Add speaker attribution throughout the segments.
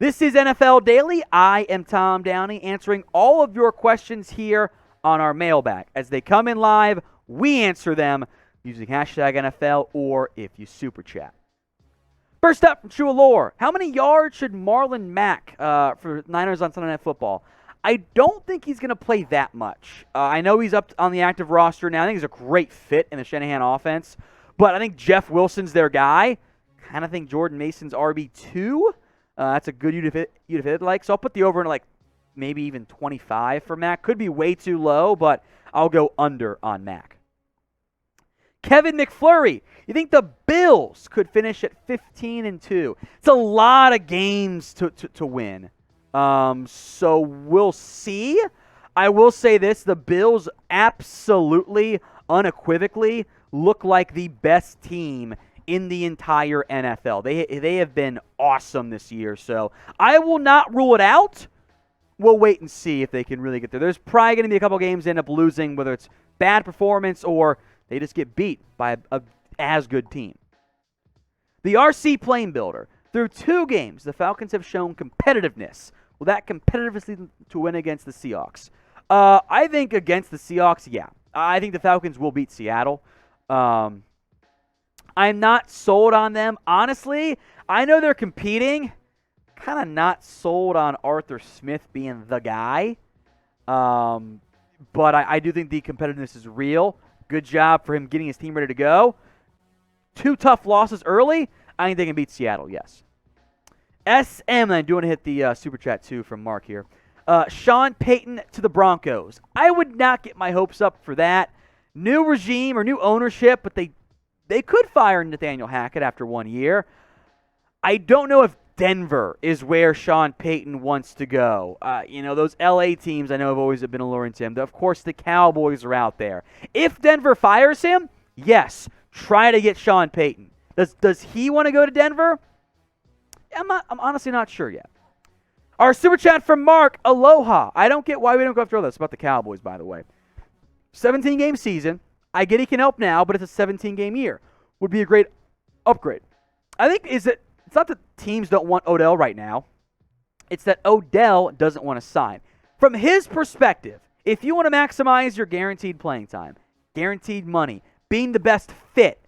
Speaker 1: This is NFL Daily. I am Tom Downey, answering all of your questions here on our mailbag. As they come in live, we answer them using hashtag NFL or if you super chat. First up from True Allure, how many yards should Marlon Mack for Niners on Sunday Night Football? I don't think he's going to play that much. I know he's up on the active roster now. I think he's a great fit in the Shanahan offense, but I think Jeff Wilson's their guy. Kind of think Jordan Mason's RB2. That's a good you'd have hit like. So I'll put the over in like maybe even 25 for Mack. Could be way too low, but I'll go under on Mack. Kevin McFlurry, you think the Bills could finish at 15-2? It's a lot of games to win. So we'll see. I will say this, the Bills absolutely, unequivocally look like the best team in the entire NFL. They have been awesome this year, so I will not rule it out. We'll wait and see if they can really get there. There's probably going to be a couple games end up losing, whether it's bad performance or they just get beat by a as good team. The RC Plane Builder. Through 2 games, the Falcons have shown competitiveness. Will that competitiveness lead to win against the Seahawks? I think against the Seahawks, yeah. I think the Falcons will beat Seattle. I'm not sold on them. Honestly, I know they're competing. Kind of not sold on Arthur Smith being the guy. But I do think the competitiveness is real. Good job for him getting his team ready to go. 2 tough losses early. I think they can beat Seattle, yes. SM, I do want to hit the super chat too from Mark here. Sean Payton to the Broncos. I would not get my hopes up for that. New regime or new ownership, but they could fire Nathaniel Hackett after 1 year. I don't know if Denver is where Sean Payton wants to go. Those LA teams I know have always been alluring to him. Of course, the Cowboys are out there. If Denver fires him, yes, try to get Sean Payton. Does he want to go to Denver? I'm honestly not sure yet. Our super chat from Mark, aloha. I don't get why we don't go after all this. About the Cowboys, by the way. 17-game season. I get he can help now, but it's a 17-game year. Would be a great upgrade. I think it's not that teams don't want Odell right now. It's that Odell doesn't want to sign. From his perspective, if you want to maximize your guaranteed playing time, guaranteed money, being the best fit,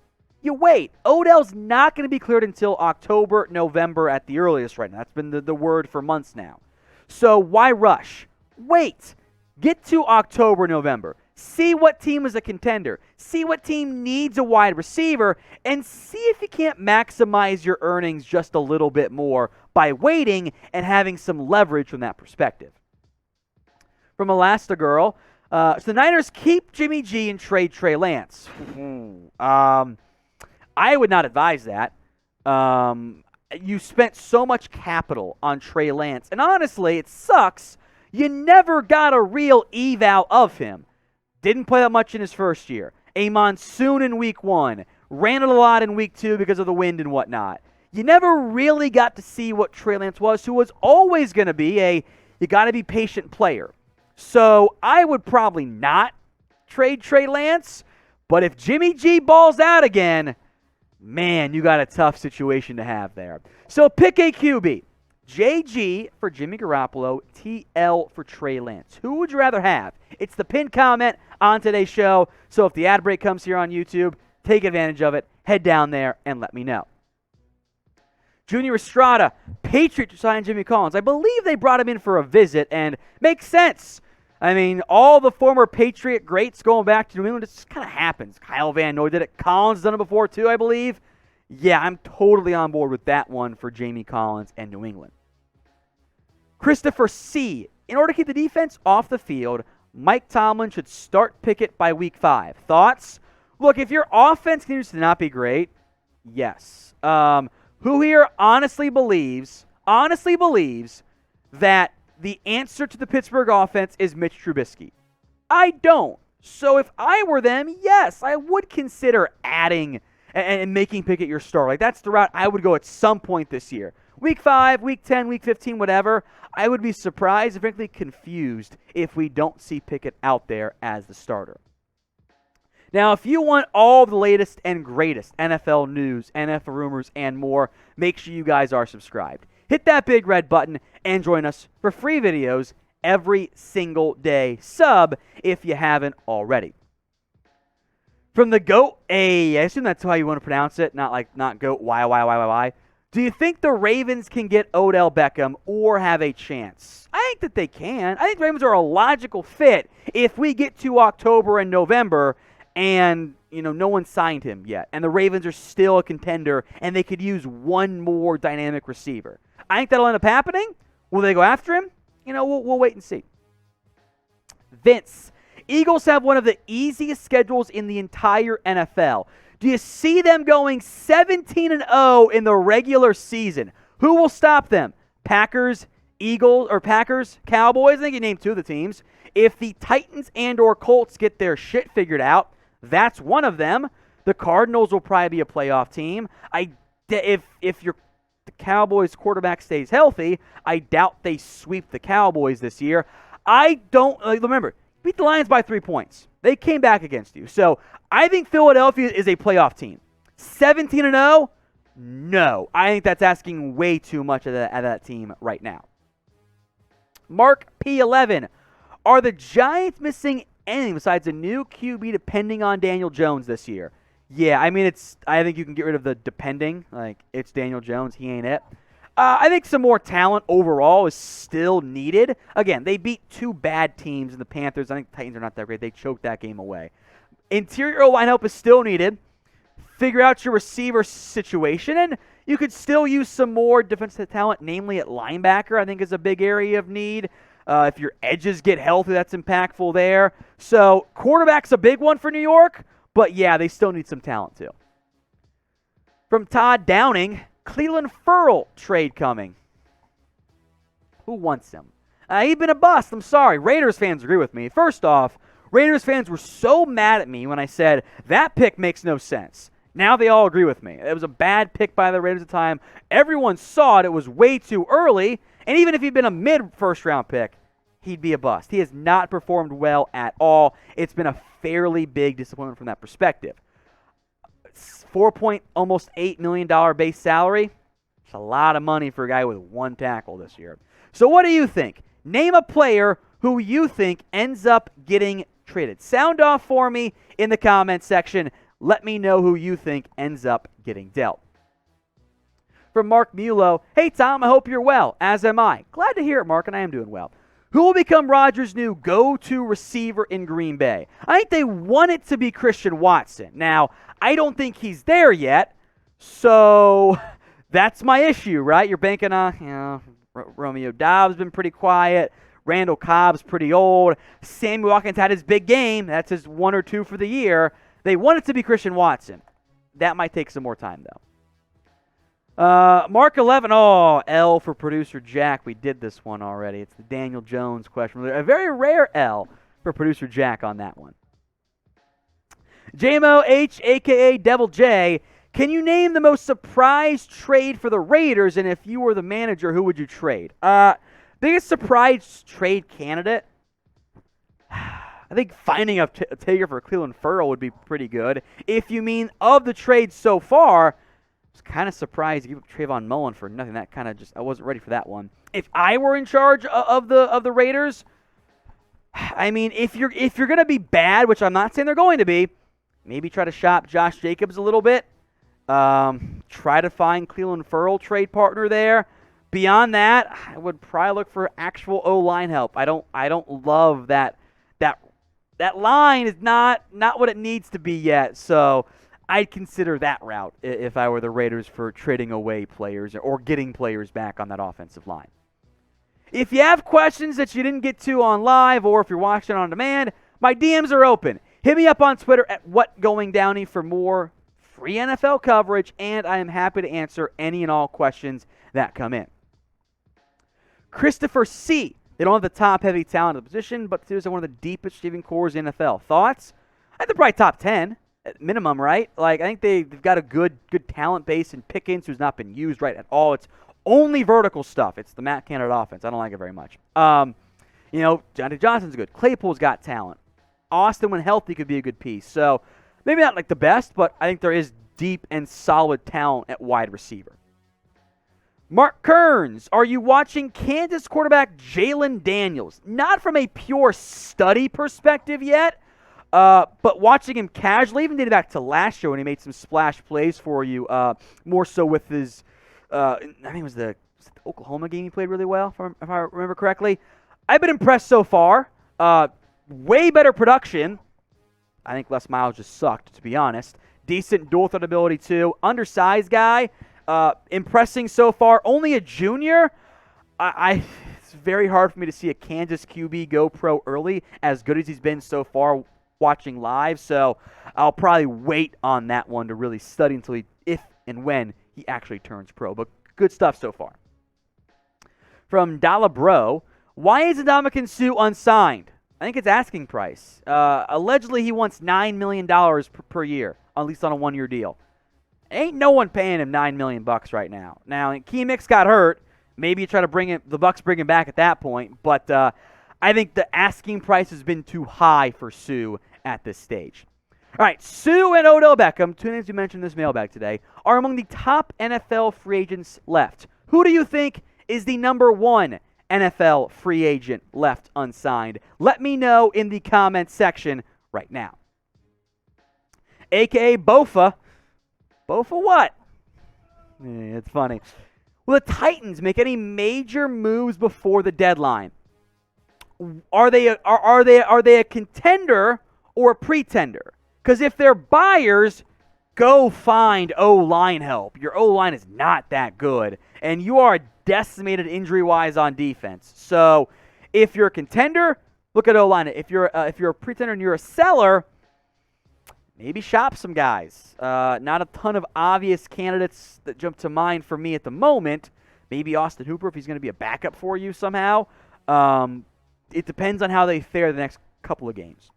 Speaker 1: you wait. Odell's not going to be cleared until October, November at the earliest right now. That's been the word for months now. So why rush? Wait. Get to October, November. See what team is a contender. See what team needs a wide receiver. And see if you can't maximize your earnings just a little bit more by waiting and having some leverage from that perspective. From Elastigirl, so the Niners keep Jimmy G and trade Trey Lance. I would not advise that. You spent so much capital on Trey Lance. And honestly, it sucks. You never got a real eval of him. Didn't play that much in his first year. A monsoon in week 1. Ran it a lot in week 2 because of the wind and whatnot. You never really got to see what Trey Lance was, who was always going to be you got to be patient player. So I would probably not trade Trey Lance. But if Jimmy G balls out again, man, you got a tough situation to have there. So pick a QB. JG for Jimmy Garoppolo, TL for Trey Lance. Who would you rather have? It's the pinned comment on today's show. So if the ad break comes here on YouTube, take advantage of it. Head down there and let me know. Junior Estrada, Patriots signed Jimmy Collins. I believe they brought him in for a visit, and makes sense. I mean, all the former Patriot greats going back to New England, it just kind of happens. Kyle Van Noy did it. Collins done it before too, I believe. Yeah, I'm totally on board with that one for Jamie Collins and New England. Christopher C. In order to keep the defense off the field, Mike Tomlin should start Pickett by week 5. Thoughts? Look, if your offense continues to not be great, yes. Who here honestly believes that the answer to the Pittsburgh offense is Mitch Trubisky? I don't. So if I were them, yes, I would consider adding and making Pickett your star. Like, that's the route I would go at some point this year. Week 5, Week 10, Week 15, whatever. I would be surprised and frankly confused if we don't see Pickett out there as the starter. Now, if you want all the latest and greatest NFL news, NFL rumors, and more, make sure you guys are subscribed. hit that big red button and join us for free videos every single day. Sub if you haven't already. From the GOAT, I assume that's how you want to pronounce it, not GOAT, why. Do you think the Ravens can get Odell Beckham or have a chance? I think that they can. I think the Ravens are a logical fit if we get to October and November and, no one signed him yet. And the Ravens are still a contender and they could use one more dynamic receiver. I think that'll end up happening. Will they go after him? We'll wait and see. Vince, Eagles have one of the easiest schedules in the entire NFL. Do you see them going 17-0 in the regular season? Who will stop them? Packers, Cowboys? I think you named two of the teams. If the Titans and or Colts get their shit figured out, that's one of them. The Cardinals will probably be a playoff team. If the Cowboys quarterback stays healthy, I doubt they sweep the Cowboys this year. Remember, beat the Lions by 3 points. They came back against you. So I think Philadelphia is a playoff team. 17-0? No. I think that's asking way too much of that team right now. Mark P11. Are the Giants missing anything besides a new QB depending on Daniel Jones this year? Yeah, I think you can get rid of the depending. It's Daniel Jones. He ain't it. I think some more talent overall is still needed. Again, they beat two bad teams in the Panthers. I think the Titans are not that great. They choked that game away. Interior O-line help is still needed. Figure out your receiver situation, and you could still use some more defensive talent, namely at linebacker, I think is a big area of need. If your edges get healthy, that's impactful there. So quarterback's a big one for New York, but yeah, they still need some talent too. From Todd Downing, Cleveland Ferrell trade coming. Who wants him? He's been a bust. I'm sorry. Raiders fans agree with me. First off, Raiders fans were so mad at me when I said that pick makes no sense. Now they all agree with me. It was a bad pick by the Raiders at the time. Everyone saw it. It was way too early. And even if he'd been a mid-first round pick, he'd be a bust. He has not performed well at all. It's been a fairly big disappointment from that perspective. Almost $8 million base salary. It's a lot of money for a guy with one tackle this year. So what do you think? Name a player who you think ends up getting traded. Sound off for me in the comments section. Let me know who you think ends up getting dealt. From Mark Mulo, hey Tom, I hope you're well, as am I. Glad to hear it, Mark, and I am doing well. Who will become Rodgers' new go-to receiver in Green Bay? I think they want it to be Christian Watson. Now, I don't think he's there yet, so that's my issue, right? You're banking on, Romeo Doubs been pretty quiet. Randall Cobb's pretty old. Sammy Watkins had his big game. That's his 1 or 2 for the year. They want it to be Christian Watson. That might take some more time, though. Mark 11. Oh, L for producer Jack. We did this one already. It's the Daniel Jones question. A very rare L for producer Jack on that one. JMO H, a.k.a. Devil J. Can you name the most surprise trade for the Raiders? And if you were the manager, who would you trade? Biggest surprise trade candidate? I think finding a taker for Cleveland Ferrell would be pretty good. If you mean of the trades so far, I was kind of surprised to give up Trayvon Mullen for nothing. That kind of I wasn't ready for that one. If I were in charge of the Raiders, I mean, if you're going to be bad, which I'm not saying they're going to be, maybe try to shop Josh Jacobs a little bit. Try to find Cleveland Ferrell trade partner there. Beyond that, I would probably look for actual O-line help. I don't love that line is not what it needs to be yet. So I'd consider that route if I were the Raiders for trading away players or getting players back on that offensive line. If you have questions that you didn't get to on live or if you're watching on demand, my DMs are open. Hit me up on Twitter at WhatGoingDowney for more free NFL coverage, and I am happy to answer any and all questions that come in. Christopher C. They don't have the top-heavy talent of the position, but they're one of the deepest receiving cores in the NFL. Thoughts? I think they're probably top 10 at minimum, right? I think they've got a good talent base in Pickens, who's not been used right at all. It's only vertical stuff. It's the Matt Canada offense. I don't like it very much. Johnny Johnson's good. Claypool's got talent. Austin, when healthy, could be a good piece. So maybe not the best, but I think there is deep and solid talent at wide receiver. Mark Kearns, are you watching Kansas quarterback Jalen Daniels? Not from a pure study perspective yet, but watching him casually, even dating back to last year when he made some splash plays for you, more so with his, I think it was the Oklahoma game he played really well, if I remember correctly. I've been impressed so far. Way better production. I think Les Miles just sucked, to be honest. Decent dual threat ability, too. Undersized guy. Impressing so far. Only a junior. It's very hard for me to see a Kansas QB go pro early, as good as he's been so far watching live. So I'll probably wait on that one to really study until if and when he actually turns pro. But good stuff so far. From Dalabro, why is Ndamukong Suh unsigned? I think it's asking price. Allegedly, he wants $9 million per year, at least on a one-year deal. Ain't no one paying him $9 million right now. Now, Keemix got hurt. Maybe you try to the Bucks bring him back at that point. But I think the asking price has been too high for Suh at this stage. All right, Suh and Odell Beckham, two names we mentioned in this mailbag today, are among the top NFL free agents left. Who do you think is the number one NFL free agent left unsigned? Let me know in the comments section right now. AKA Bofa. Bofa what? It's funny. Will the Titans make any major moves before the deadline? Are they a contender or a pretender? Because if they're buyers, go find O-line help. Your O-line is not that good, and you are decimated injury-wise on defense. So if you're a contender, look at O-line. If you're a pretender and you're a seller, maybe shop some guys. Not a ton of obvious candidates that jump to mind for me at the moment. Maybe Austin Hooper if he's going to be a backup for you somehow. It depends on how they fare the next couple of games.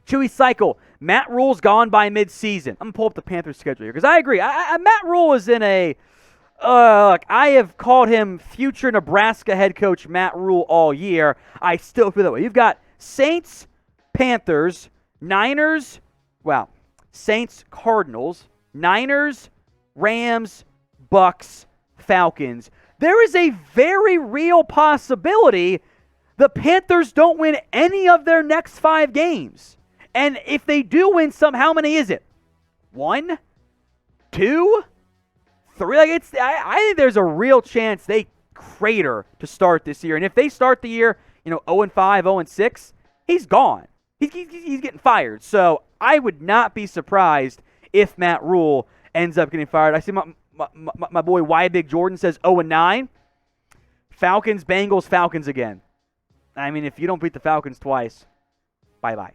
Speaker 1: Chewy Cycle. Matt Rhule's gone by midseason. I'm going to pull up the Panthers schedule here because I agree. Matt Rhule is in a... look, I have called him future Nebraska head coach Matt Rhule all year. I still feel that way. You've got Saints, Panthers, Niners, Saints, Cardinals, Niners, Rams, Bucks, Falcons. There is a very real possibility the Panthers don't win any of their next 5 games. And if they do win some, how many is it? 1? 2? 3? I think there's a real chance they crater to start this year. And if they start the year, 0-5, 0-6, he's gone. He's getting fired. So I would not be surprised if Matt Rhule ends up getting fired. I see my boy Y Big Jordan says 0-9. Falcons, Bengals, Falcons again. I mean, if you don't beat the Falcons twice, bye-bye.